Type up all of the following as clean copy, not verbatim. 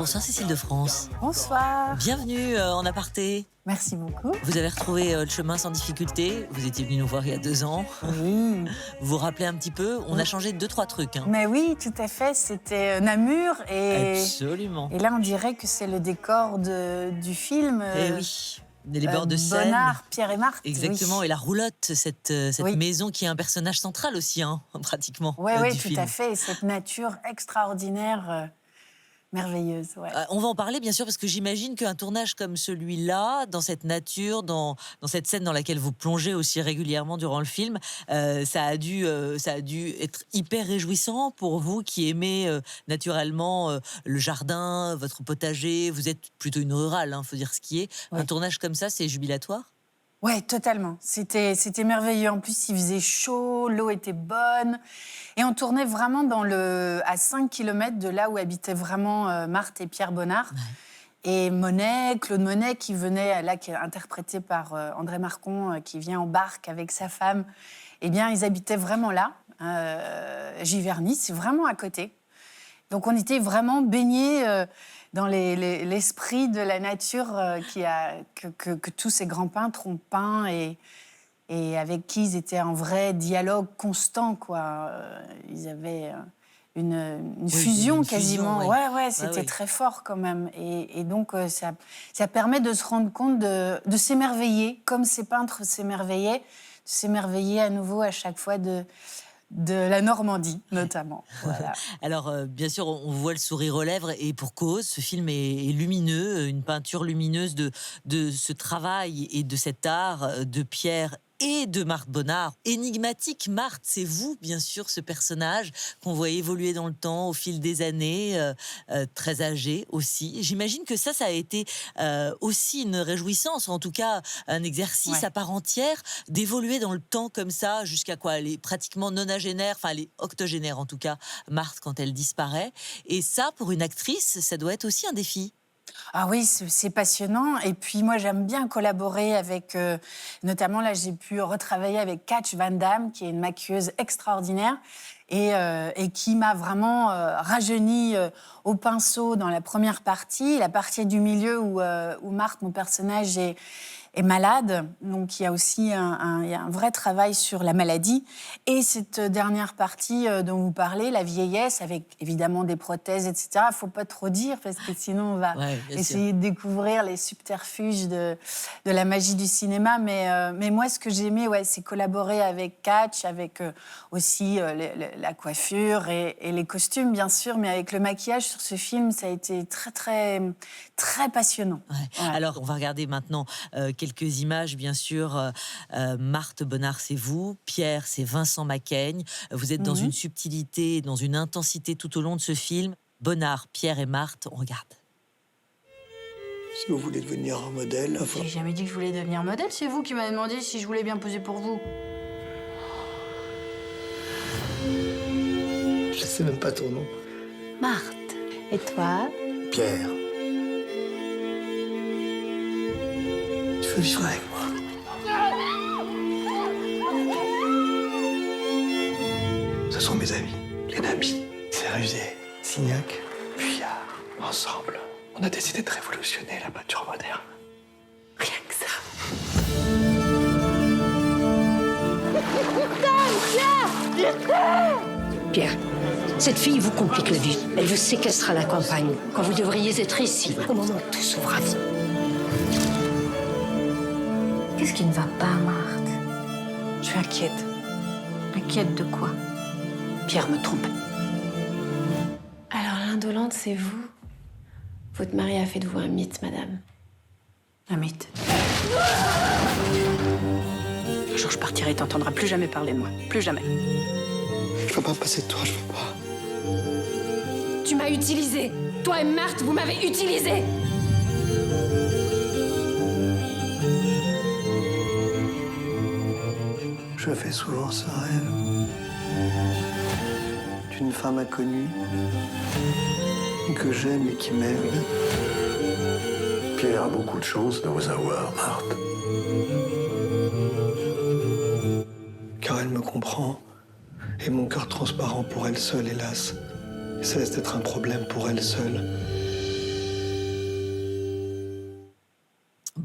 Bonsoir Cécile de France. Bonsoir. Bienvenue en aparté. Merci beaucoup. Vous avez retrouvé le chemin sans difficulté. Vous étiez venu nous voir il y a 2 ans. Oui. Vous vous rappelez un petit peu? On a changé 2-3 trucs. Hein. Mais oui, tout à fait. C'était Namur et... Absolument. Et là, on dirait que c'est le décor du film. Eh oui. Les bords de Seine. Bonnard, Pierre et Marthe. Exactement. Oui. Et la roulotte, cette Oui. maison qui est un personnage central aussi, hein, pratiquement. Oui, du tout film. à fait. Et cette nature extraordinaire, merveilleuse. Ouais. On va en parler bien sûr parce que j'imagine qu'un tournage comme celui-là, dans cette nature, dans cette scène dans laquelle vous plongez aussi régulièrement durant le film, ça a dû être hyper réjouissant pour vous qui aimez naturellement le jardin, votre potager. Vous êtes plutôt une rurale, faut dire ce qui est. Oui. Un tournage comme ça, c'est jubilatoire? Ouais, totalement. C'était merveilleux. En plus, il faisait chaud, l'eau était bonne. Et on tournait vraiment à 5 km de là où habitaient vraiment Marthe et Pierre Bonnard. Ouais. Et Monet, Claude Monet, qui venait là, qui est interprété par André Marcon, qui vient en barque avec sa femme. Eh bien, ils habitaient vraiment là, Giverny, c'est vraiment à côté. Donc, on était vraiment baignés dans l'esprit de la nature que tous ces grands peintres ont peint et avec qui ils étaient en vrai dialogue constant, quoi. Ils avaient une fusion quasiment. Fusion, ouais. Ouais, c'était très fort quand même. Et donc, ça permet de se rendre compte de s'émerveiller, comme ces peintres s'émerveillaient, de s'émerveiller à nouveau à chaque fois de la Normandie, notamment. Voilà. Alors, bien sûr, on voit le sourire aux lèvres et pour cause, ce film est lumineux, une peinture lumineuse de ce travail et de cet art de Pierre et de Marthe Bonnard. Énigmatique, Marthe, c'est vous, bien sûr, ce personnage qu'on voit évoluer dans le temps, au fil des années, très âgé aussi. J'imagine que ça a été aussi une réjouissance, ou en tout cas un exercice à part entière, d'évoluer dans le temps comme ça, jusqu'à quoi? Elle est pratiquement nonagénaire, enfin elle est octogénaire en tout cas, Marthe, quand elle disparaît. Et ça, pour une actrice, ça doit être aussi un défi. Ah oui, c'est passionnant. Et puis moi, j'aime bien collaborer avec... notamment, là, j'ai pu retravailler avec Katch Van Damme, qui est une maquilleuse extraordinaire et qui m'a vraiment rajeunie au pinceau dans la première partie. La partie du milieu où Marthe, mon personnage, est malade. Donc, il y a aussi il y a un vrai travail sur la maladie. Et cette dernière partie dont vous parlez, la vieillesse, avec évidemment des prothèses, etc. Il ne faut pas trop dire, parce que sinon, on va essayer de découvrir les subterfuges de la magie du cinéma. Mais moi, ce que j'ai aimé, c'est collaborer avec Katch, avec aussi la coiffure et les costumes, bien sûr. Mais avec le maquillage sur ce film, ça a été très, très, très passionnant. Ouais. Ouais. Alors, on va regarder maintenant quelques images, bien sûr. Marthe Bonnard, c'est vous. Pierre, c'est Vincent Macaigne. Vous êtes dans une subtilité, dans une intensité tout au long de ce film. Bonnard, Pierre et Marthe, on regarde. Si vous voulez devenir un modèle... J'ai jamais dit que je voulais devenir modèle. C'est vous qui m'avez demandé si je voulais bien poser pour vous. Je sais même pas ton nom. Marthe. Et toi? Pierre. Tu veux vivre avec moi? Ce sont mes amis, les Nabis, Sérusier, Signac, Puyard. Ensemble, on a décidé de révolutionner la peinture moderne. Rien que ça. Pierre, cette fille vous complique la vie. Elle vous séquestre à la campagne, quand vous devriez être ici, au moment où tout s'ouvre à vous. Qu'est-ce qui ne va pas, Marthe? Je suis inquiète. Inquiète de quoi? Pierre me trompe. Alors l'indolente, c'est vous? Votre mari a fait de vous un mythe, madame. Un mythe. Un jour, je partirai et t'entendras plus jamais parler de moi. Plus jamais. Je peux pas me passer de toi, je peux pas. Tu m'as utilisé. Toi et Marthe, vous m'avez utilisé. Je fais souvent ce rêve d'une femme inconnue que j'aime et qui m'aime. Pierre a beaucoup de chance de vous avoir, Marthe. Car elle me comprend et mon cœur transparent pour elle seule, hélas, cesse d'être un problème pour elle seule.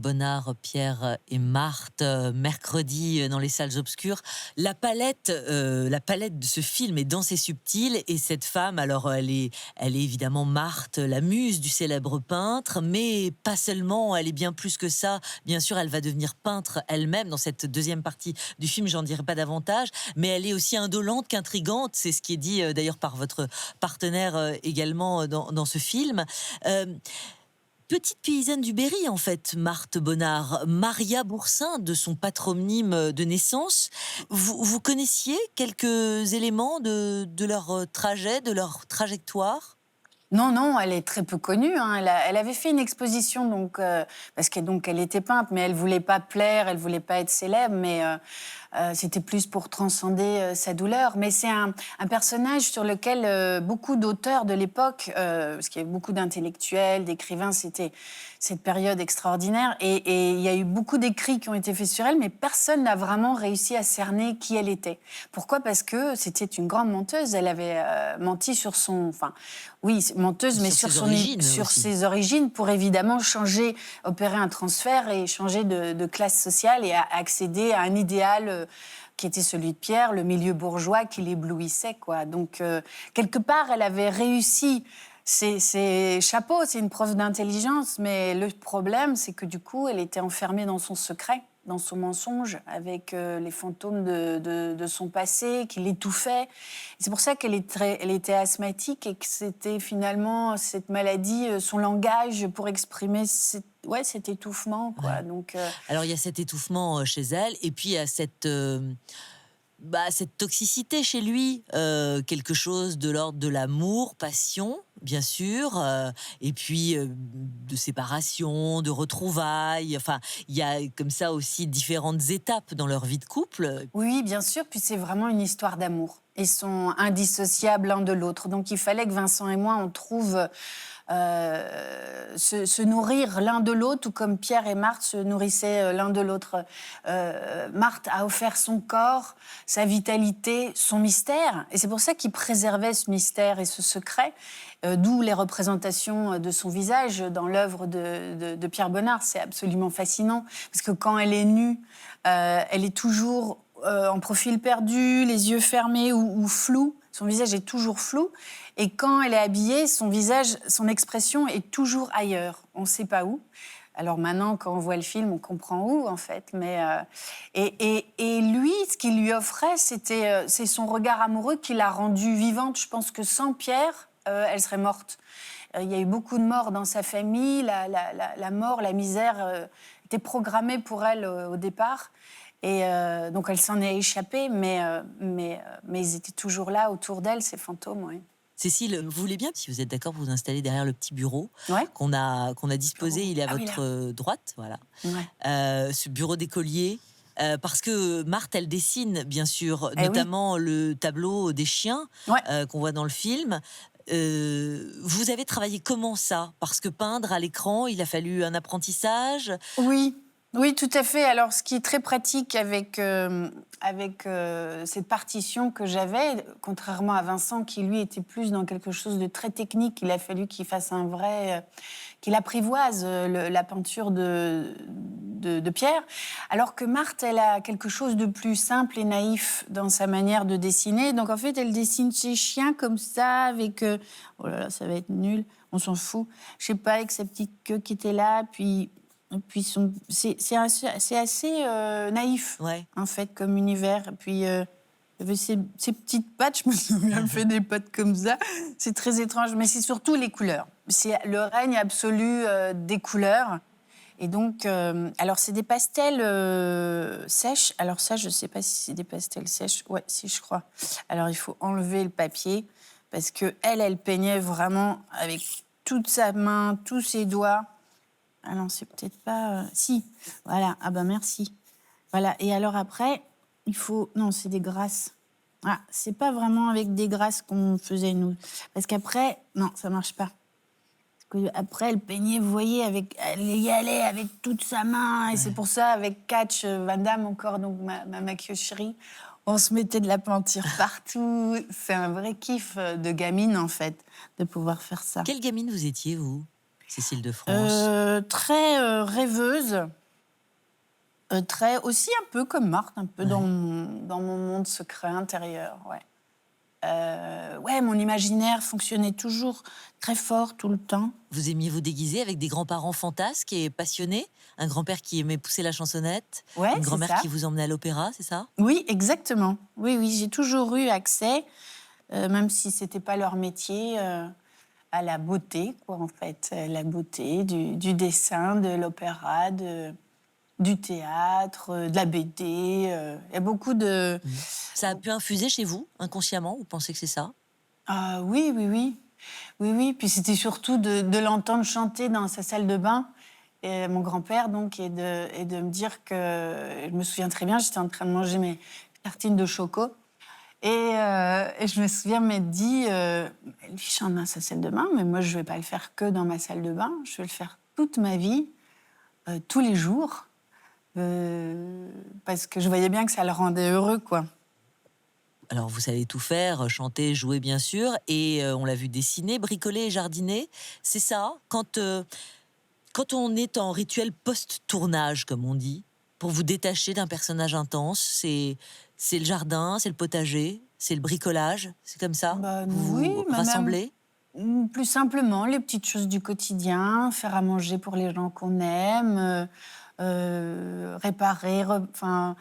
Bonnard, Pierre et Marthe, mercredi dans les salles obscures. La palette de ce film est dense et subtile, et cette femme, alors elle est évidemment Marthe, la muse du célèbre peintre, mais pas seulement, elle est bien plus que ça. Bien sûr, elle va devenir peintre elle-même dans cette deuxième partie du film, j'en dirai pas davantage, mais elle est aussi indolente qu'intrigante, c'est ce qui est dit d'ailleurs par votre partenaire également dans ce film. Petite paysanne du Berry, en fait, Marthe Bonnard, Maria Boursin, de son patronyme de naissance. Vous connaissiez quelques éléments de leur trajet, de leur trajectoire ? Non, elle est très peu connue. Hein. Elle avait fait une exposition, parce qu'elle était peintre, mais elle voulait pas plaire, elle voulait pas être célèbre, mais c'était plus pour transcender sa douleur. Mais c'est un personnage sur lequel beaucoup d'auteurs de l'époque, parce qu'il y avait beaucoup d'intellectuels, d'écrivains, c'était cette période extraordinaire. Et il y a eu beaucoup d'écrits qui ont été faits sur elle, mais personne n'a vraiment réussi à cerner qui elle était. Pourquoi ? Parce que c'était une grande menteuse. Elle avait menti sur son... Enfin, oui, menteuse, mais sur ses origines, pour évidemment opérer un transfert et changer de classe sociale et accéder à un idéal qui était celui de Pierre, le milieu bourgeois qui l'éblouissait, quoi. Donc, quelque part, elle avait réussi. C'est chapeau, c'est une preuve d'intelligence, mais le problème, c'est que du coup, elle était enfermée dans son secret, dans son mensonge, avec les fantômes de son passé qui l'étouffaient. C'est pour ça qu'elle était asthmatique et que c'était finalement cette maladie, son langage pour exprimer cet étouffement, quoi. Ouais. Donc, Alors, il y a cet étouffement chez elle, et puis il y a cette toxicité chez lui, quelque chose de l'ordre de l'amour, passion, bien sûr, et puis de séparation, de retrouvailles. Enfin, il y a comme ça aussi différentes étapes dans leur vie de couple. Oui, bien sûr, puis c'est vraiment une histoire d'amour. Ils sont indissociables l'un de l'autre. Donc il fallait que Vincent et moi, on trouve se nourrir l'un de l'autre, tout comme Pierre et Marthe se nourrissaient l'un de l'autre. Marthe a offert son corps, sa vitalité, son mystère. Et c'est pour ça qu'il préservait ce mystère et ce secret, d'où les représentations de son visage dans l'œuvre de Pierre Bonnard. C'est absolument fascinant, parce que quand elle est nue, elle est toujours en profil perdu, les yeux fermés ou flous. Son visage est toujours flou. Et quand elle est habillée, son visage, son expression est toujours ailleurs. On ne sait pas où. Alors maintenant, quand on voit le film, on comprend où, en fait. Mais, et lui, ce qu'il lui offrait, c'est son regard amoureux qui l'a rendue vivante. Je pense que sans Pierre, elle serait morte. Il y a eu beaucoup de morts dans sa famille. La mort, la misère était programmée pour elle au départ. Et donc elle s'en est échappée, mais ils étaient toujours là autour d'elle, ces fantômes, oui. Cécile, vous voulez bien, si vous êtes d'accord, vous installer derrière le petit bureau qu'on a disposé, il est à votre droite, voilà. Ouais. Ce bureau d'écolier. Parce que Marthe, elle dessine, bien sûr, notamment le tableau des chiens qu'on voit dans le film. Vous avez travaillé comment ça ? Parce que peindre à l'écran, il a fallu un apprentissage. Oui, tout à fait. Alors, ce qui est très pratique avec cette partition que j'avais, contrairement à Vincent, qui lui était plus dans quelque chose de très technique, il a fallu qu'il fasse qu'il apprivoise la peinture de Pierre, alors que Marthe, elle a quelque chose de plus simple et naïf dans sa manière de dessiner. Donc, en fait, elle dessine ses chiens comme ça, avec... oh là là, ça va être nul, on s'en fout. Je sais pas, avec sa petite queue qui était là, puis c'est assez naïf, en fait, comme univers. Et puis, il y avait ces petites pattes, je me souviens, fait des pattes comme ça. C'est très étrange, mais c'est surtout les couleurs. C'est le règne absolu des couleurs. Et donc, alors, c'est des pastels sèches. Alors ça, je ne sais pas si c'est des pastels sèches. Ouais, si, je crois. Alors, il faut enlever le papier, parce qu'elle peignait vraiment avec toute sa main, tous ses doigts. Ah non, c'est peut-être pas... Si, voilà. Ah ben merci. Voilà. Et alors après, il faut... Non, c'est des grasses. Ah, c'est pas vraiment avec des grasses qu'on faisait, nous. Parce qu'après... Non, ça marche pas. Après, elle peignait, vous voyez, elle y allait avec toute sa main. Et c'est pour ça, avec Catch Van Damme, encore, donc ma maquilleuse chérie, on se mettait de la peinture partout. C'est un vrai kiff de gamine, en fait, de pouvoir faire ça. Quelle gamine vous étiez, vous ? Cécile de France? Très rêveuse. Très, aussi un peu comme Marthe, un peu Ouais. dans mon monde secret intérieur, ouais. Ouais, mon imaginaire fonctionnait toujours très fort tout le temps. Vous aimiez vous déguiser avec des grands-parents fantasques et passionnés? Un grand-père qui aimait pousser la chansonnette? Ouais, Une c'est grand-mère ça. qui vous emmenait à l'opéra, c'est ça? Oui, exactement. Oui, oui, j'ai toujours eu accès, même si c'était pas leur métier, à la beauté, quoi, en fait. La beauté du dessin, de l'opéra, du théâtre, de la BD. Il y a beaucoup de... Ça a pu infuser chez vous, inconsciemment? Vous pensez que c'est ça? Ah oui, oui, oui. Oui, oui. Puis c'était surtout de l'entendre chanter dans sa salle de bain, et mon grand-père, donc, et de me dire que... Je me souviens très bien, j'étais en train de manger mes tartines de choco. Et je me souviens m'être dit, lui chante dans sa salle de bain, mais moi, je ne vais pas le faire que dans ma salle de bain. Je vais le faire toute ma vie, tous les jours, parce que je voyais bien que ça le rendait heureux, quoi. Alors, vous savez tout faire, chanter, jouer, bien sûr, et on l'a vu dessiner, bricoler et jardiner. C'est ça, quand on est en rituel post-tournage, comme on dit, pour vous détacher d'un personnage intense, c'est le jardin, c'est le potager, c'est le bricolage, c'est comme ça? Bah, Vous oui, vous mais même rassemblez? plus simplement, les petites choses du quotidien, faire à manger pour les gens qu'on aime, réparer, enfin,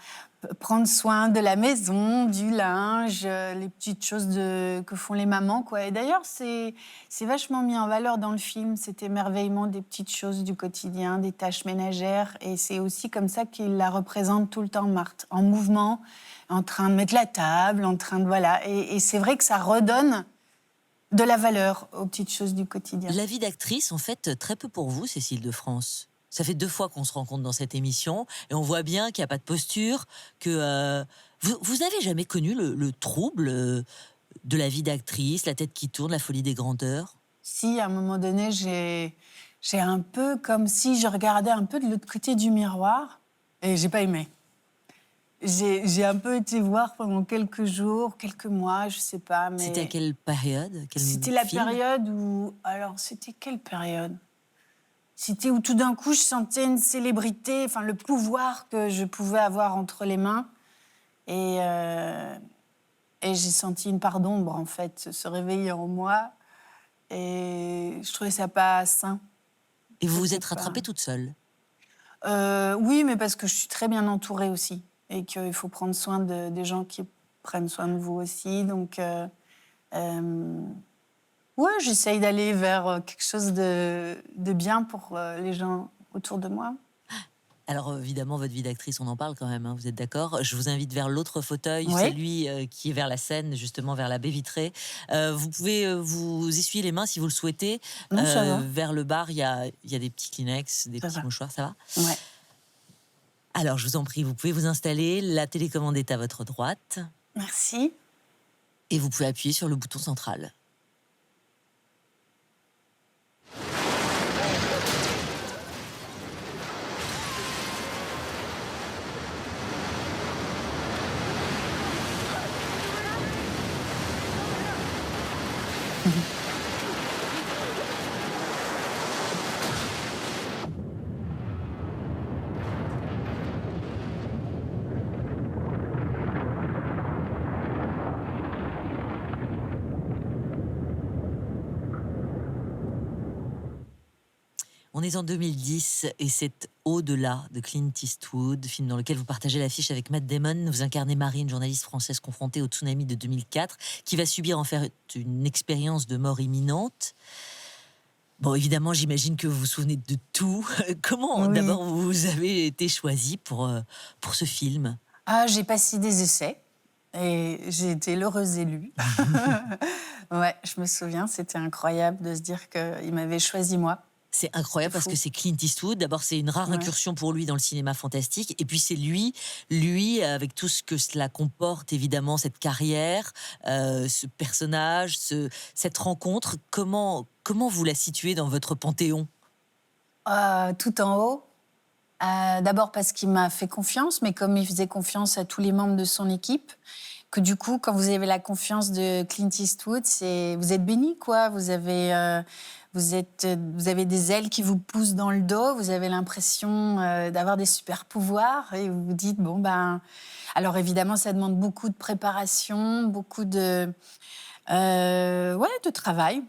prendre soin de la maison, du linge, les petites choses que font les mamans, quoi. Et d'ailleurs, c'est vachement mis en valeur dans le film, cet émerveillement des petites choses du quotidien, des tâches ménagères. Et c'est aussi comme ça qu'il la représente tout le temps, Marthe, en mouvement, en train de mettre la table, en train de... Voilà. Et c'est vrai que ça redonne de la valeur aux petites choses du quotidien. La vie d'actrice, en fait, très peu pour vous, Cécile de France. Ça fait 2 fois qu'on se rencontre dans cette émission et on voit bien qu'il n'y a pas de posture, que vous avez jamais connu le trouble de la vie d'actrice, la tête qui tourne, la folie des grandeurs? Si, à un moment donné, j'ai un peu comme si je regardais un peu de l'autre côté du miroir et j'ai pas aimé. J'ai un peu été voir pendant quelques jours, quelques mois, je sais pas, mais... C'était à quelle période? Quel C'était la film? période où... Alors, c'était quelle période? C'était où tout d'un coup, je sentais une célébrité, enfin, le pouvoir que je pouvais avoir entre les mains. Et j'ai senti une part d'ombre, en fait, se réveiller en moi. Et je trouvais ça pas sain. Et vous vous C'était êtes rattrapée toute seule? Oui, mais parce que je suis très bien entourée aussi. Et qu'il faut prendre soin des gens qui prennent soin de vous aussi. Donc, ouais, j'essaye d'aller vers quelque chose de bien pour les gens autour de moi. Alors évidemment, votre vie d'actrice, on en parle quand même, hein, vous êtes d'accord? Je vous invite vers l'autre fauteuil, Oui. celui qui est vers la scène, justement vers la baie vitrée. Vous pouvez vous essuyer les mains si vous le souhaitez. Non, ça va. Vers le bar, il y a des petits Kleenex, des Ça petits va. mouchoirs, ça va? Ouais. Alors, je vous en prie, vous pouvez vous installer. La télécommande est à votre droite. Merci. Et vous pouvez appuyer sur le bouton central. On est en 2010 et c'est Au-delà de Clint Eastwood, film dans lequel vous partagez l'affiche avec Matt Damon. Vous incarnez Marie, une journaliste française confrontée au tsunami de 2004, qui va subir en fait une expérience de mort imminente. Bon, évidemment, j'imagine que vous vous souvenez de tout. Comment, Oui. d'abord, vous avez été choisie pour ce film? Ah, j'ai passé des essais et j'ai été l'heureuse élue. Ouais, je me souviens, c'était incroyable de se dire qu'il m'avait choisi moi. C'est incroyable C'est parce fou. que c'est Clint Eastwood. D'abord, c'est une rare Ouais. incursion pour lui dans le cinéma fantastique. Et puis, c'est lui, avec tout ce que cela comporte, évidemment, cette carrière, ce personnage, cette rencontre. Comment vous la situez dans votre panthéon? Tout en haut. D'abord parce qu'il m'a fait confiance, mais comme il faisait confiance à tous les membres de son équipe, que du coup, quand vous avez la confiance de Clint Eastwood, vous êtes béni, quoi. Vous avez des ailes qui vous poussent dans le dos, vous avez l'impression d'avoir des super pouvoirs et vous vous dites, bon, ben... Alors évidemment, ça demande beaucoup de préparation, beaucoup de travail.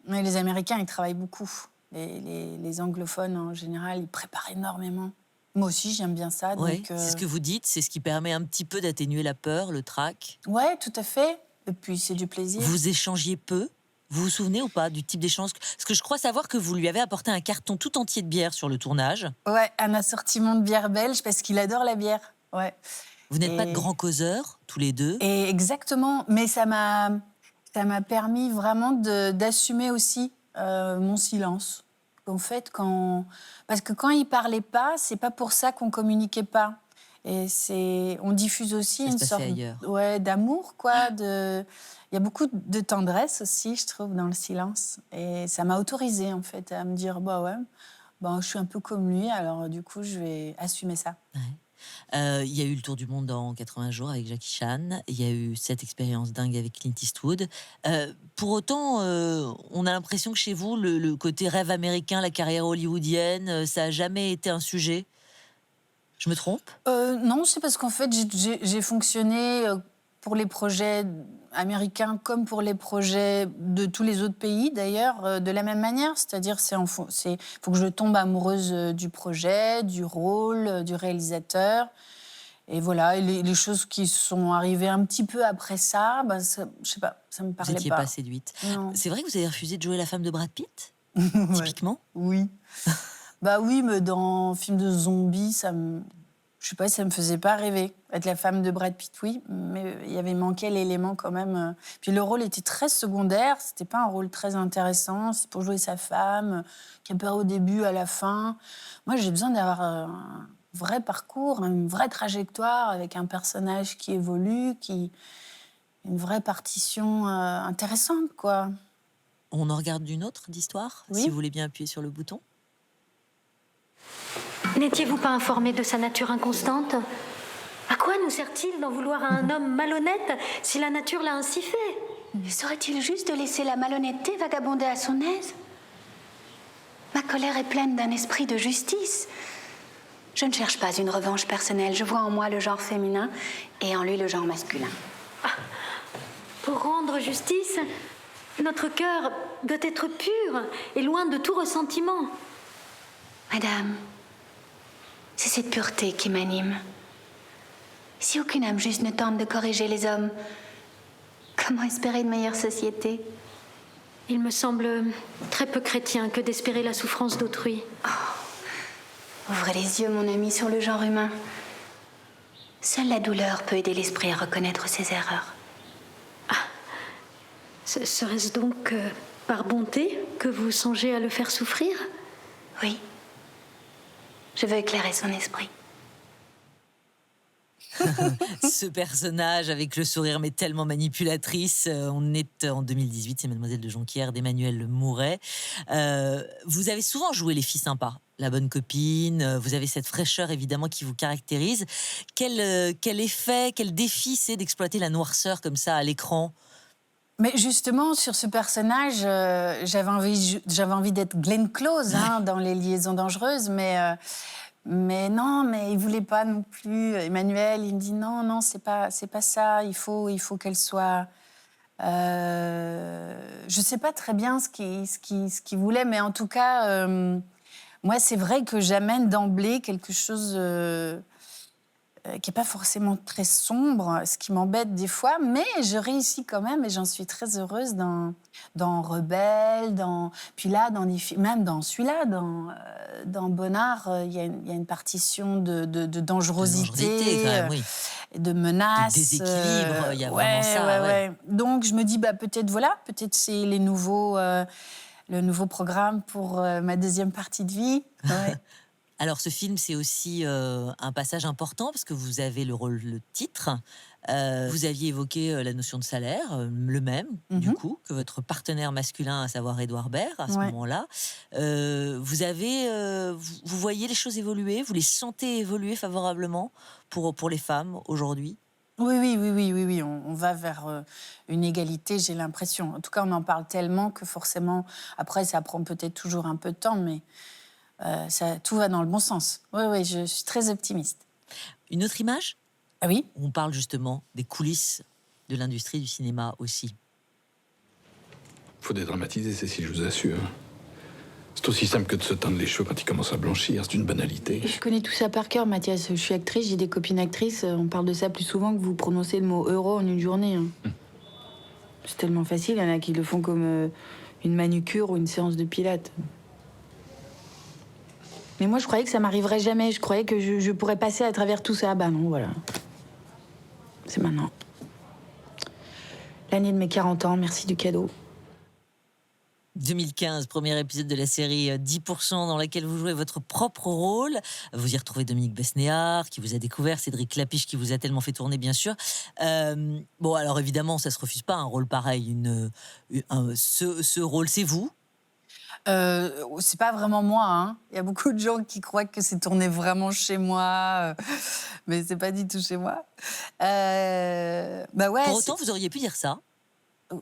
Mais les Américains, ils travaillent beaucoup. Les anglophones, en général, ils préparent énormément. Moi aussi, j'aime bien ça. Ouais, Donc, c'est ce que vous dites, c'est ce qui permet un petit peu d'atténuer la peur, le trac. Ouais, tout à fait. Et puis, c'est du plaisir. Vous échangiez peu. Vous vous souvenez ou pas du type d'échange? Parce que je crois savoir que vous lui avez apporté un carton tout entier de bière sur le tournage. Ouais, un assortiment de bière belge parce qu'il adore la bière. Ouais. Vous n'êtes pas de grands causeurs, tous les deux. Et exactement. Mais ça m'a permis vraiment d'assumer aussi mon silence. En fait, parce que quand il parlait pas, c'est pas pour ça qu'on communiquait pas. Et on diffuse aussi Ça se une passait sorte ailleurs. d'amour, quoi. Il y a beaucoup de tendresse aussi, je trouve, dans le silence. Et ça m'a autorisée, en fait, à me dire, bah ouais, je suis un peu comme lui, alors du coup, je vais assumer ça. Ouais. Il y a eu le tour du monde en 80 jours avec Jackie Chan. Il y a eu cette expérience dingue avec Clint Eastwood. Pour autant, on a l'impression que chez vous, le côté rêve américain, la carrière hollywoodienne, ça n'a jamais été un sujet. Je me trompe? Non, c'est parce qu'en fait, j'ai fonctionné pour les projets américains comme pour les projets de tous les autres pays, d'ailleurs, de la même manière. C'est-à-dire, faut que je tombe amoureuse du projet, du rôle, du réalisateur. Et voilà, et les choses qui sont arrivées un petit peu après ça, je sais pas, ça me parlait Vous n'étiez pas. pas séduite. Non. C'est vrai que vous avez refusé de jouer la femme de Brad Pitt, Ouais. typiquement? Oui. Bah oui, mais dans un film de zombies, je sais pas, ça me faisait pas rêver. Être la femme de Brad Pitt, oui, mais il y avait manqué l'élément quand même. Puis le rôle était très secondaire, c'était pas un rôle très intéressant. C'est pour jouer sa femme, qui a peur au début, à la fin. Moi, j'ai besoin d'avoir un vrai parcours, une vraie trajectoire avec un personnage qui évolue, une vraie partition intéressante, quoi. On en regarde une autre d'histoire, Oui. si vous voulez bien appuyer sur le bouton. N'étiez-vous pas informé de sa nature inconstante? À quoi nous sert-il d'en vouloir à un homme malhonnête si la nature l'a ainsi fait? Serait-il juste de laisser la malhonnêteté vagabonder à son aise? Ma colère est pleine d'un esprit de justice. Je ne cherche pas une revanche personnelle. Je vois en moi le genre féminin et en lui le genre masculin. Pour rendre justice, notre cœur doit être pur et loin de tout ressentiment. Madame, c'est cette pureté qui m'anime. Si aucune âme juste ne tente de corriger les hommes, comment espérer une meilleure société? Il me semble très peu chrétien que d'espérer la souffrance d'autrui. Ouvrez les yeux, mon ami, sur le genre humain. Seule la douleur peut aider l'esprit à reconnaître ses erreurs. Serait-ce donc par bonté que vous songez à le faire souffrir? Oui. Je veux éclairer son esprit. Ce personnage avec le sourire mais tellement manipulatrice, on est en 2018, c'est Mademoiselle de Jonquière d'Emmanuel Mouret. Vous avez souvent joué les filles sympas, la bonne copine, vous avez cette fraîcheur évidemment qui vous caractérise. Quel effet, quel défi c'est d'exploiter la noirceur comme ça à l'écran? Mais justement, sur ce personnage, j'avais envie d'être Glenn Close dans Les Liaisons dangereuses, mais non, mais il voulait pas non plus. Emmanuel, il me dit non, c'est pas ça. Il faut qu'elle soit. Je sais pas très bien ce qu'il voulait, mais en tout cas, moi, c'est vrai que j'amène d'emblée quelque chose qui n'est pas forcément très sombre, ce qui m'embête des fois, mais je réussis quand même et j'en suis très heureuse dans Rebelle, puis là, même dans celui-là, dans Bonnard, il y a une partition de dangerosité, quand même, oui. de menace. De déséquilibre, il y a vraiment ça. Ouais. Donc je me dis, peut-être c'est le nouveau programme pour ma deuxième partie de vie. Ouais. Alors, ce film, c'est aussi un passage important parce que vous avez le titre. Vous aviez évoqué la notion de salaire, le même, du coup, que votre partenaire masculin, à savoir Édouard Baird, à ce moment-là. Vous voyez les choses évoluer, vous les sentez évoluer favorablement pour les femmes aujourd'hui? Oui. On va vers une égalité, j'ai l'impression. En tout cas, on en parle tellement que forcément, après, ça prend peut-être toujours un peu de temps, mais tout va dans le bon sens. Oui, je suis très optimiste. Une autre image? Ah oui? On parle justement des coulisses de l'industrie du cinéma aussi. Faut dédramatiser, Cécile, je vous assure. C'est aussi simple que de se teindre les cheveux quand ils commencent à blanchir. C'est une banalité. Je connais tout ça par cœur, Mathias. Je suis actrice, j'ai des copines actrices. On parle de ça plus souvent que vous prononcez le mot euro en une journée. C'est tellement facile, il y en a qui le font comme une manucure ou une séance de pilates. Mais moi, je croyais que ça m'arriverait jamais. Je croyais que je pourrais passer à travers tout ça. Bah non, voilà. C'est maintenant. L'année de mes 40 ans, merci du cadeau. 2015, premier épisode de la série 10%, dans laquelle vous jouez votre propre rôle. Vous y retrouvez Dominique Besnéard, qui vous a découvert, Cédric Clapiche, qui vous a tellement fait tourner, bien sûr. Bon, alors évidemment, ça se refuse pas, un rôle pareil. Ce rôle, c'est vous? C'est pas vraiment moi, hein. Il y a beaucoup de gens qui croient que c'est tourné vraiment chez moi, mais c'est pas du tout chez moi. Bah ouais. Pour autant, vous auriez pu dire ça.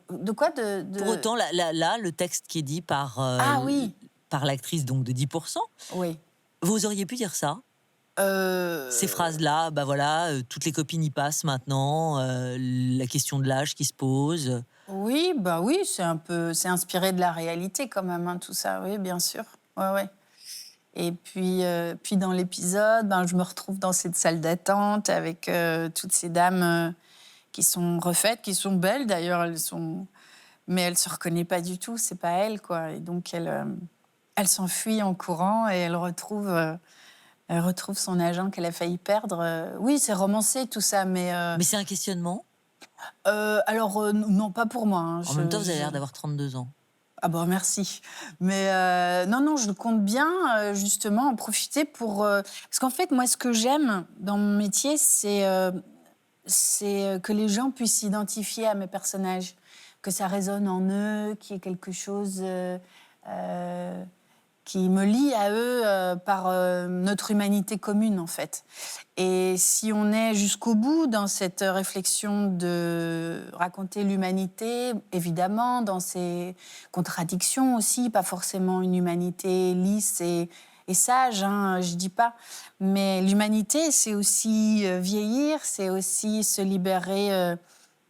De quoi Pour autant, là, le texte qui est dit par, oui. par l'actrice donc de 10%, Oui. vous auriez pu dire ça. Ces phrases-là, bah voilà, toutes les copines y passent maintenant, la question de l'âge qui se pose. Oui, c'est inspiré de la réalité quand même, hein, tout ça, oui, bien sûr. Ouais. Et puis dans l'épisode, je me retrouve dans cette salle d'attente avec toutes ces dames qui sont refaites, qui sont belles d'ailleurs, mais elle se reconnaît pas du tout, c'est pas elle, quoi. Et donc elle s'enfuit en courant et elle retrouve son agent qu'elle a failli perdre. Oui, c'est romancé tout ça, mais. Mais c'est un questionnement. Alors non, pas pour moi. Hein. En même temps, vous avez l'air d'avoir 32 ans. Ah bon, merci. Mais non, je compte bien justement en profiter pour... Parce qu'en fait, moi, ce que j'aime dans mon métier, c'est que les gens puissent s'identifier à mes personnages, que ça résonne en eux, qu'il y ait quelque chose qui me lie à eux par notre humanité commune, en fait. Et si on est jusqu'au bout dans cette réflexion de raconter l'humanité, évidemment, dans ses contradictions aussi, pas forcément une humanité lisse et sage, hein, je dis pas. Mais l'humanité, c'est aussi vieillir, c'est aussi se libérer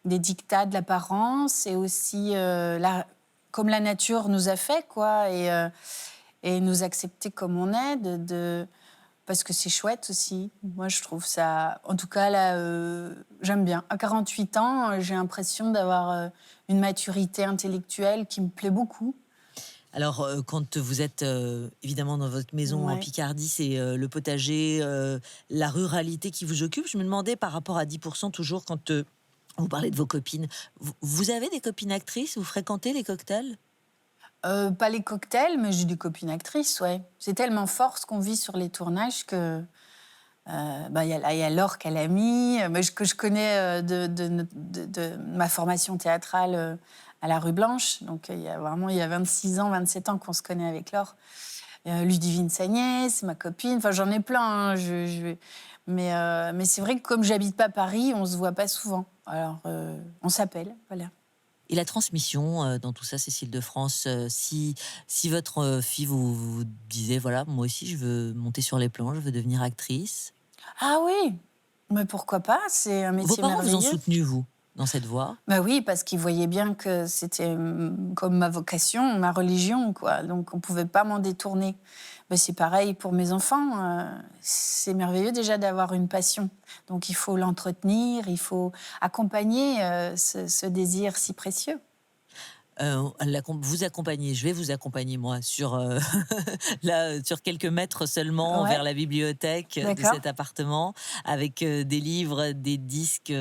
des dictats de l'apparence, c'est aussi comme la nature nous a fait, quoi, et nous accepter comme on est, parce que c'est chouette aussi. Moi, je trouve ça... En tout cas, là, j'aime bien. À 48 ans, j'ai l'impression d'avoir une maturité intellectuelle qui me plaît beaucoup. Alors, quand vous êtes évidemment dans votre maison en Picardie, c'est le potager, la ruralité qui vous occupe. Je me demandais par rapport à 10%, toujours, quand vous parlez de vos copines, vous avez des copines actrices? Vous fréquentez les cocktails? Pas les cocktails, mais j'ai des copines actrices, ouais. C'est tellement fort ce qu'on vit sur les tournages que... y a Laure Calamy, que je connais de ma formation théâtrale à la Rue Blanche. Donc, il y a 26 ans, 27 ans qu'on se connaît avec Laure. Ludivine Sagnet, c'est ma copine. Enfin, j'en ai plein. Hein. Mais c'est vrai que comme j'habite pas Paris, on se voit pas souvent. Alors, on s'appelle, voilà. Et la transmission dans tout ça, Cécile de France, si votre fille vous disait, voilà, moi aussi je veux monter sur les plans, je veux devenir actrice. Ah oui, mais pourquoi pas, c'est un métier merveilleux. Vos parents vous ont soutenu, vous, dans cette voie? Bah oui, parce qu'ils voyaient bien que c'était comme ma vocation, ma religion, quoi. Donc on pouvait pas m'en détourner. C'est pareil pour mes enfants. C'est merveilleux déjà d'avoir une passion. Donc il faut l'entretenir, il faut accompagner ce désir si précieux. Vous accompagner, je vais vous accompagner moi sur quelques mètres seulement vers la bibliothèque de cet appartement, avec des livres, des disques,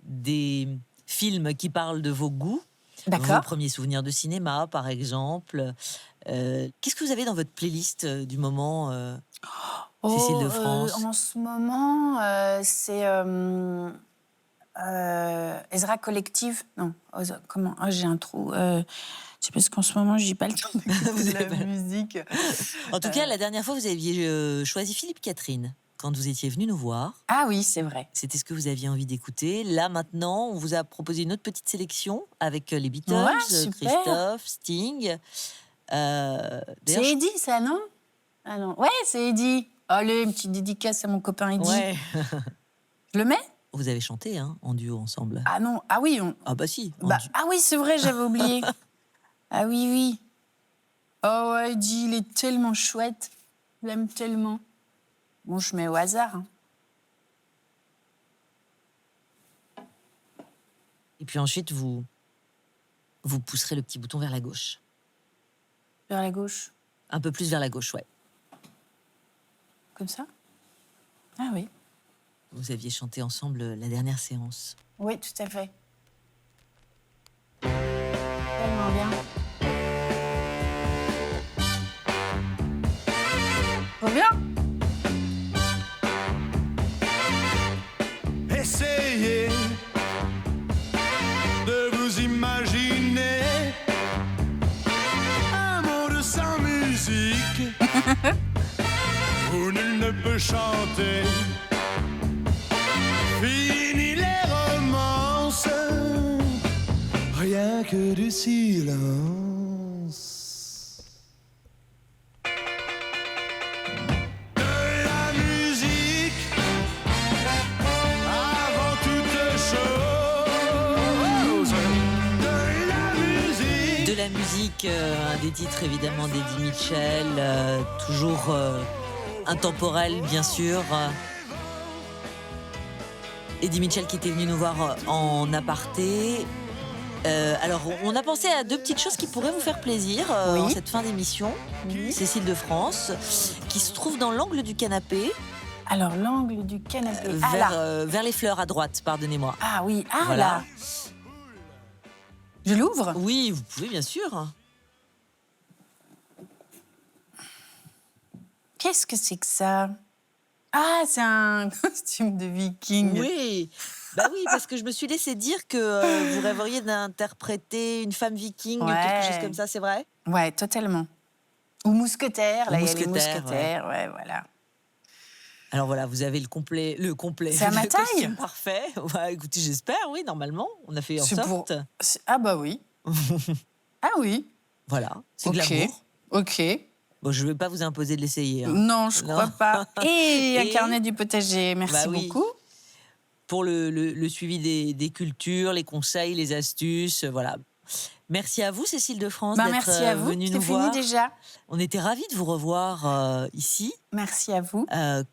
des films qui parlent de vos goûts. Vos premiers souvenirs de cinéma, par exemple. Qu'est-ce que vous avez dans votre playlist du moment, Cécile de France? En ce moment, c'est Ezra Collective. Non, comment? J'ai un trou. C'est parce qu'en ce moment, j'ai pas le temps d'écouter la musique. En tout cas, la dernière fois, vous aviez choisi Philippe Catherine quand vous étiez venu nous voir. Ah oui, c'est vrai. C'était ce que vous aviez envie d'écouter. Là, maintenant, on vous a proposé une autre petite sélection avec les Beatles, Ouais, super. Christophe, Sting. C'est D'ailleurs, Eddie, ça, non? Ah non. Ouais, c'est Eddie. Allez, une petite dédicace à mon copain Eddie. ouais. Je le mets? Vous avez chanté en duo ensemble. Ah non. Ah oui, Ah bah si. ah oui, c'est vrai, j'avais oublié. Ah oui, oui. Oh ouais, Eddie, il est tellement chouette. Je l'aime tellement. Bon, je mets au hasard. Hein. Et puis ensuite, vous pousserez le petit bouton vers la gauche. Vers la gauche. Un peu plus vers la gauche, ouais. Comme ça? Ah oui. Vous aviez chanté ensemble la dernière séance. Oui, tout à fait. Tellement bien. Trop bien? Essayez de vous imaginer un monde sans musique où nul ne peut chanter. Fini les romances, rien que du silence. De la musique avant toute chose. De la musique. De la musique, un des titres évidemment d'Eddie Mitchell, toujours intemporel bien sûr. Eddie Mitchell qui était venu nous voir en aparté. Alors, on a pensé à deux petites choses qui pourraient vous faire plaisir en cette fin d'émission. Cécile de France, qui se trouve dans l'angle du canapé. Alors, l'angle du canapé. Là. Vers les fleurs à droite, pardonnez-moi. Ah oui, Voilà. là. Je l'ouvre? Oui, vous pouvez bien sûr. Qu'est-ce que c'est que ça? Ah, c'est un costume de viking. Oui, bah oui, parce que je me suis laissé dire que vous rêveriez d'interpréter une femme viking, Ouais. quelque chose comme ça, c'est vrai? Ouais, totalement. Ou mousquetaire, là, il y a les Mousquetaire, mousquetaires, ouais, voilà. Alors voilà, vous avez le complet. C'est à ma le taille? costume parfait. Ouais, écoutez, j'espère, oui, normalement. On a fait en C'est sorte. Ah bah oui. Ah oui. Voilà, c'est Ok. glamour. Ok. Bon, je ne vais pas vous imposer de l'essayer. hein. Non, je crois pas. Et un Et- carnet du potager, merci Bah oui. beaucoup. Pour le suivi des cultures, les conseils, les astuces, voilà. Merci à vous, Cécile de France, Bah, d'être merci à vous. venue C'est nous fini voir. déjà. On était ravis de vous revoir ici, Merci à vous.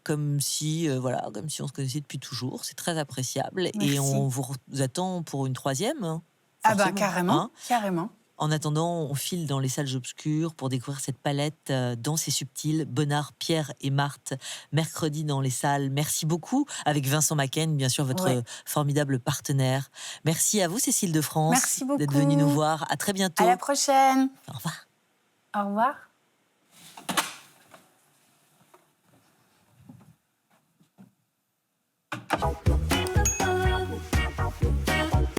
comme si on se connaissait depuis toujours. C'est très appréciable. Merci. Et on vous attend pour une troisième. hein, Ah bah forcément, carrément, hein. carrément. En attendant, on file dans les salles obscures pour découvrir cette palette dense et subtile. Bonnard, Pierre et Marthe, mercredi dans les salles. Merci beaucoup, avec Vincent Macken, bien sûr, votre Ouais. formidable partenaire. Merci à vous, Cécile de France, Merci beaucoup. d'être venue nous voir. À très bientôt. À la prochaine. Au revoir. Au revoir.